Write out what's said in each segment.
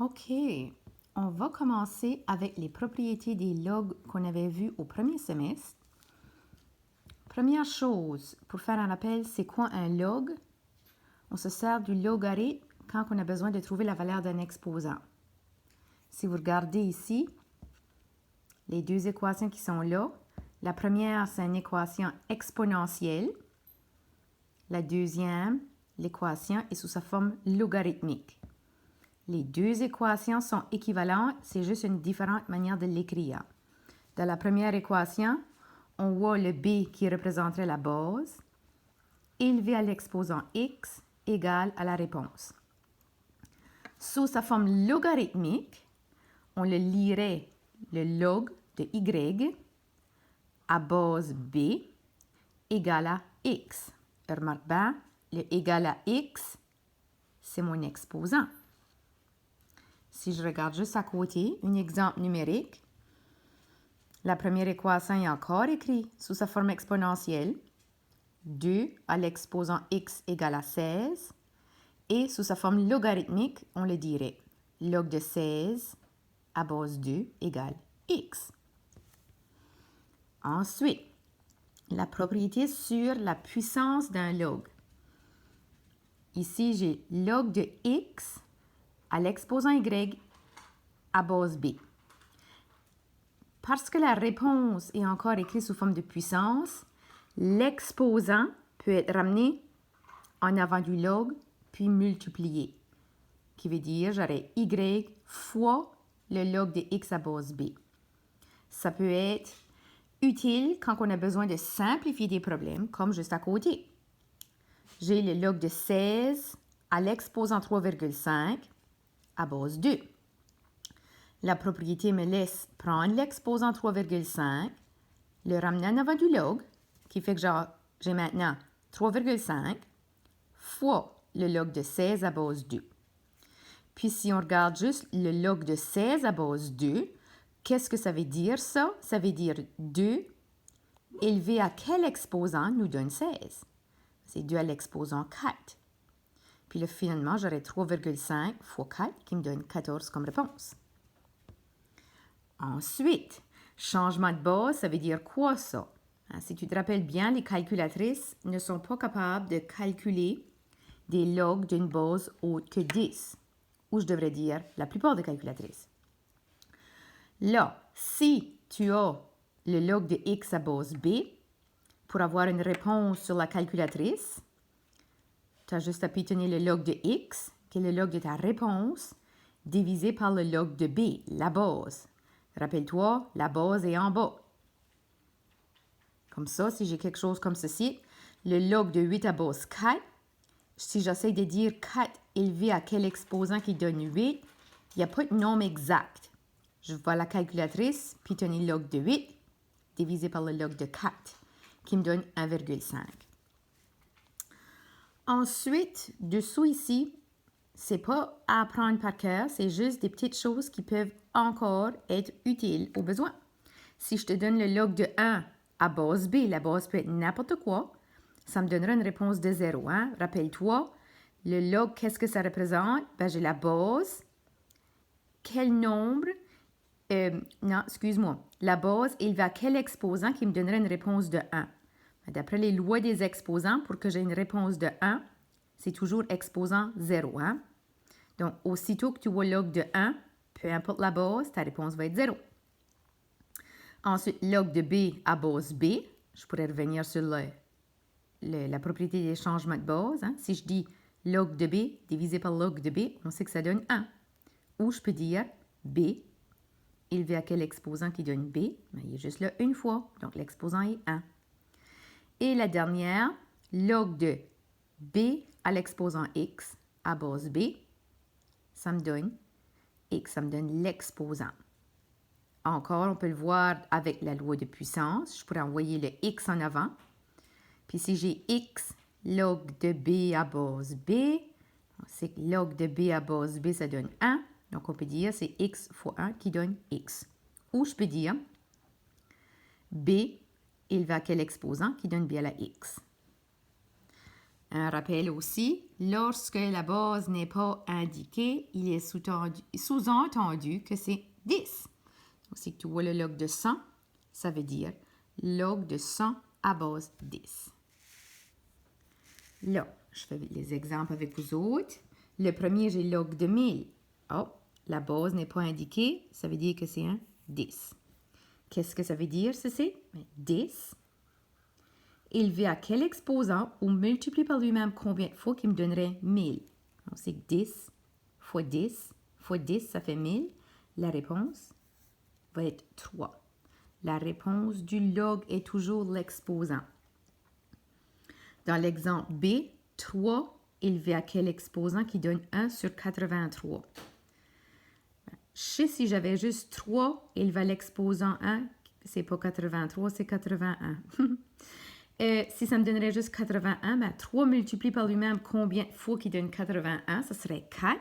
OK, on va commencer avec les propriétés des logs qu'on avait vues au premier semestre. Première chose, pour faire un rappel, c'est quoi un log? On se sert du logarithme quand on a besoin de trouver la valeur d'un exposant. Si vous regardez ici, les deux équations qui sont là, la première, c'est une équation exponentielle. La deuxième, l'équation est sous sa forme logarithmique. Les deux équations sont équivalentes, c'est juste une différente manière de l'écrire. Dans la première équation, on voit le b qui représenterait la base, élevé à l'exposant x égale à la réponse. Sous sa forme logarithmique, on le lirait le log de y à base b égale à x. Remarque bien, le égal à x, c'est mon exposant. Si je regarde juste à côté, un exemple numérique, la première équation est encore écrite sous sa forme exponentielle. 2 à l'exposant x égale à 16. Et sous sa forme logarithmique, on le dirait log de 16 à base 2 égale x. Ensuite, la propriété sur la puissance d'un log. Ici, j'ai log de x à l'exposant y à base b. Parce que la réponse est encore écrite sous forme de puissance, l'exposant peut être ramené en avant du log, puis multiplié, qui veut dire j'aurai y fois le log de x à base b. Ça peut être utile quand on a besoin de simplifier des problèmes, comme juste à côté. J'ai le log de 16 à l'exposant 3,5 à base 2. La propriété me laisse prendre l'exposant 3,5, le ramener en avant du log, qui fait que j'ai maintenant 3,5 fois le log de 16 à base 2. Puis si on regarde juste le log de 16 à base 2, qu'est-ce que ça veut dire ça? Ça veut dire 2 élevé à quel exposant nous donne 16? C'est 2 à l'exposant 4. Puis là, finalement, j'aurai 3,5 fois 4 qui me donne 14 comme réponse. Ensuite, changement de base, ça veut dire quoi ça? Si tu te rappelles bien, les calculatrices ne sont pas capables de calculer des logs d'une base haute que 10. Ou je devrais dire la plupart des calculatrices. Là, si tu as le log de x à base b, pour avoir une réponse sur la calculatrice, tu as juste à pitonner le log de x, qui est le log de ta réponse, divisé par le log de b, la base. Rappelle-toi, la base est en bas. Comme ça, si j'ai quelque chose comme ceci, le log de 8 à base 4, si j'essaie de dire 4 élevé à quel exposant qui donne 8, il n'y a pas de nombre exact. Je vois la calculatrice, pitonner le log de 8, divisé par le log de 4, qui me donne 1,5. Ensuite, dessous ici, c'est pas à apprendre par cœur, c'est juste des petites choses qui peuvent encore être utiles au besoin. Si je te donne le log de 1 à base b, la base peut être n'importe quoi, ça me donnera une réponse de 0. Hein? Rappelle-toi, le log, qu'est-ce que ça représente? Ben, j'ai la base. Quel nombre? Non, excuse-moi. La base élevée à quel exposant qui me donnerait une réponse de 1? D'après les lois des exposants, pour que j'ai une réponse de 1, c'est toujours exposant 0. Hein? Donc, aussitôt que tu vois log de 1, peu importe la base, ta réponse va être 0. Ensuite, log de b à base b. Je pourrais revenir sur la propriété des changements de base. Hein? Si je dis log de b divisé par log de b, on sait que ça donne 1. Ou je peux dire b élevé à quel exposant qui donne b? Ben, il est juste là une fois, donc l'exposant est 1. Et la dernière, log de b à l'exposant x à base b, ça me donne x, ça me donne l'exposant. Encore, on peut le voir avec la loi de puissance. Je pourrais envoyer le x en avant. Puis si j'ai x log de b à base b, c'est que log de b à base b, ça donne 1. Donc, on peut dire c'est x fois 1 qui donne x. Ou je peux dire b élevé à quel exposant qui donne b à la x. Un rappel aussi, Lorsque la base n'est pas indiquée, il est sous-entendu que c'est 10. Donc, si tu vois le log de 100, ça veut dire log de 100 à base 10. Là, je fais les exemples avec vous autres. Le premier, j'ai log de 1000. Oh, la base n'est pas indiquée, ça veut dire que c'est un 10. Qu'est-ce que ça veut dire, ceci? 10. Élevé à quel exposant ou multiplié par lui-même combien de fois qui me donnerait 1000? Donc, c'est 10 fois 10 fois 10, ça fait 1000. La réponse va être 3. La réponse du log est toujours l'exposant. Dans l'exemple B, 3 élevé à quel exposant qui donne 1 sur 83? Je sais si j'avais juste 3 élevé à l'exposant 1, c'est pas 83, c'est 81. Si ça me donnerait juste 81, ben 3 multiplié par lui-même combien de fois qui donne 81? Ça serait 4.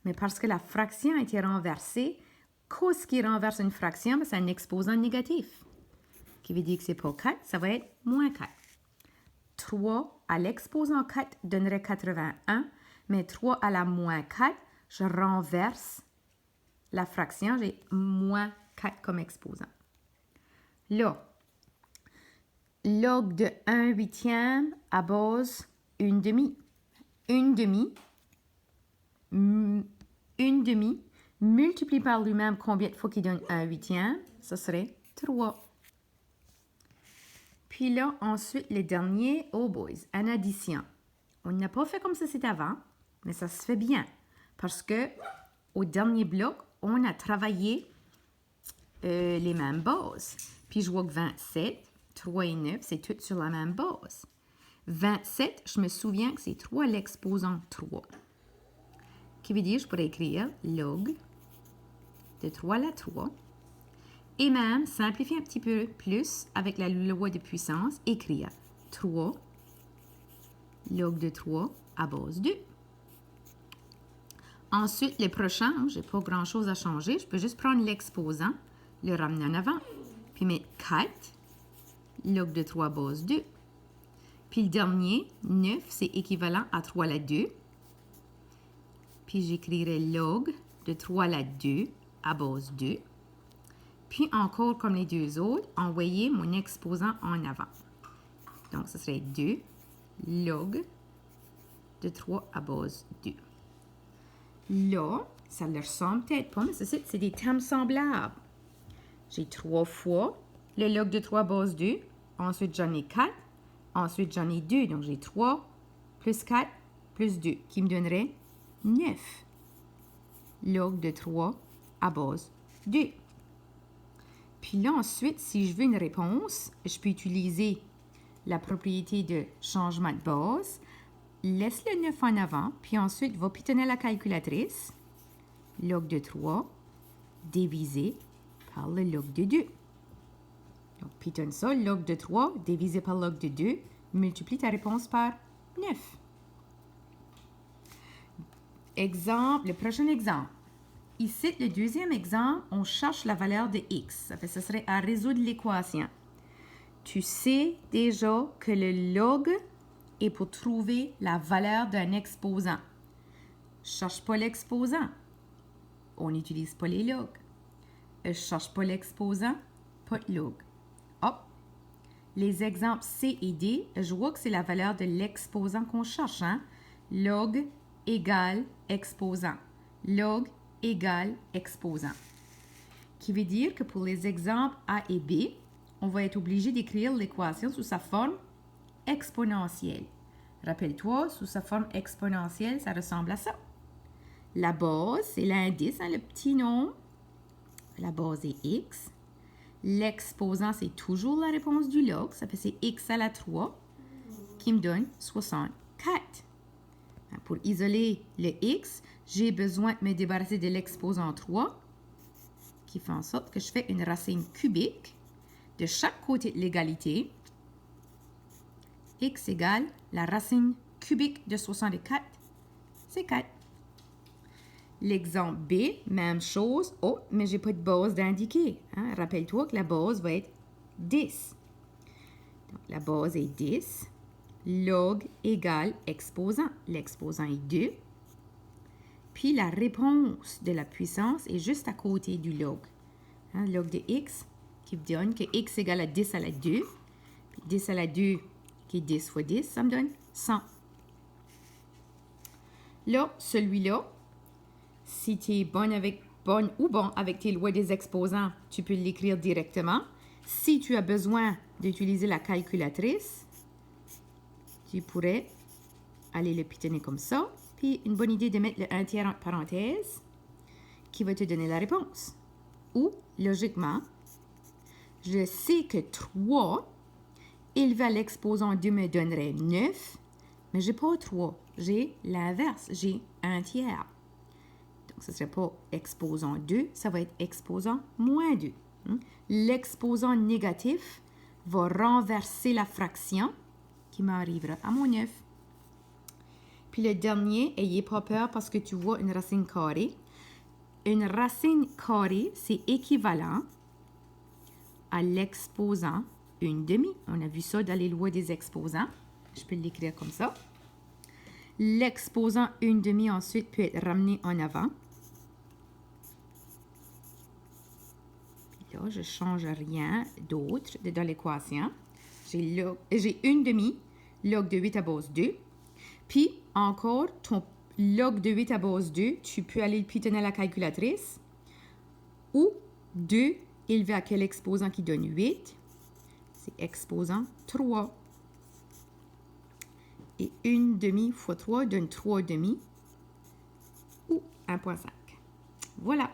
Mais parce que la fraction a été renversée, qu'est-ce qui renverse une fraction? Ben, c'est un exposant négatif. Qui veut dire que c'est pas 4, ça va être moins 4. 3 à l'exposant 4 donnerait 81, mais 3 à la moins 4, je renverse la fraction, j'ai moins 4 comme exposant. Là, log de 1 huitième à base 1 demi. 1 demi multiplié par lui-même combien de fois qu'il donne 1 huitième? Ce serait 3. Puis là, ensuite, le dernier, oh boys, en addition. On n'a pas fait comme ça c'était avant, mais ça se fait bien. Parce que au dernier bloc, on a travaillé les mêmes bases. Puis je vois que 27, 3 et 9, c'est tout sur la même base. 27, je me souviens que c'est 3 à l'exposant 3. Qui veut dire, je pourrais écrire log de 3 à la 3. Et même, simplifier un petit peu plus avec la loi de puissance, écrire 3 log de 3 à base 2. Ensuite, le prochain, je n'ai pas grand-chose à changer. Je peux juste prendre l'exposant, le ramener en avant, puis mettre 4 log de 3 base 2. Puis le dernier, 9, c'est équivalent à 3 à la 2. Puis j'écrirai log de 3 à la 2 à base 2. Puis encore comme les deux autres, envoyer mon exposant en avant. Donc, ce serait 2 log de 3 à base 2. Là, ça ne leur ressemble peut-être pas, mais c'est des termes semblables. J'ai 3 fois le log de 3 base 2. Ensuite, j'en ai 4. Ensuite, j'en ai 2. Donc, j'ai 3 plus 4 plus 2 qui me donnerait 9. Log de 3 à base 2. Puis là, ensuite, si je veux une réponse, je peux utiliser la propriété de changement de base. Laisse le 9 en avant, puis ensuite, va pitonner la calculatrice. Log de 3 divisé par le log de 2. Donc, pitonne ça, log de 3 divisé par log de 2, multiplie ta réponse par 9. Exemple, le prochain exemple. Ici, le deuxième exemple, on cherche la valeur de x. Ça fait que ce serait à résoudre l'équation. Tu sais déjà que le log est pour trouver la valeur d'un exposant. Je ne cherche pas l'exposant. On n'utilise pas les logs. Je ne cherche pas l'exposant, pas de log. Hop! Les exemples C et D, je vois que c'est la valeur de l'exposant qu'on cherche. Hein? Log égale exposant. Log égale exposant. Qui veut dire que pour les exemples A et B, on va être obligé d'écrire l'équation sous sa forme exponentielle. Rappelle-toi, sous sa forme exponentielle, ça ressemble à ça. La base, c'est l'indice, hein, le petit nombre. La base est x. L'exposant, c'est toujours la réponse du log. Ça fait c'est x à la 3 qui me donne 64. Pour isoler le x, j'ai besoin de me débarrasser de l'exposant 3 qui fait en sorte que je fais une racine cubique de chaque côté de l'égalité. X égale la racine cubique de 64, c'est 4. L'exemple B, même chose. Oh, mais je n'ai pas de base d'indiquer. Hein? Rappelle-toi que la base va être 10. Donc, la base est 10. log égale exposant. L'exposant est 2. Puis la réponse de la puissance est juste à côté du log. Hein, log de x qui me donne que x égale à 10 à la 2. Puis 10 à la 2 qui est 10 fois 10, ça me donne 100. Là, celui-là, si tu es bonne ou bon avec tes lois des exposants, tu peux l'écrire directement. Si tu as besoin d'utiliser la calculatrice, tu pourrais aller le pitonner comme ça. Puis, une bonne idée de mettre le 1 tiers entre parenthèses qui va te donner la réponse. Ou, logiquement, je sais que 3 élevé à l'exposant 2 me donnerait 9, mais je n'ai pas 3. J'ai l'inverse, j'ai 1 tiers. Donc, ce ne serait pas exposant 2, ça va être exposant moins 2. L'exposant négatif va renverser la fraction qui m'arrivera à mon 9. Puis le dernier, ayez pas peur parce que tu vois une racine carrée. Une racine carrée, c'est équivalent à l'exposant 1/2. On a vu ça dans les lois des exposants. Je peux l'écrire comme ça. L'exposant 1/2 ensuite peut être ramené en avant. Puis là, je ne change rien d'autre dans l'équation. J'ai 1/2 log de 8 à base 2. Puis, encore, ton log de 8 à base 2, tu peux aller le pitonner à la calculatrice. Ou 2 élevé à quel exposant qui donne 8? C'est exposant 3. Et 1/2 fois 3 donne 3/2 ou 1,5. Voilà.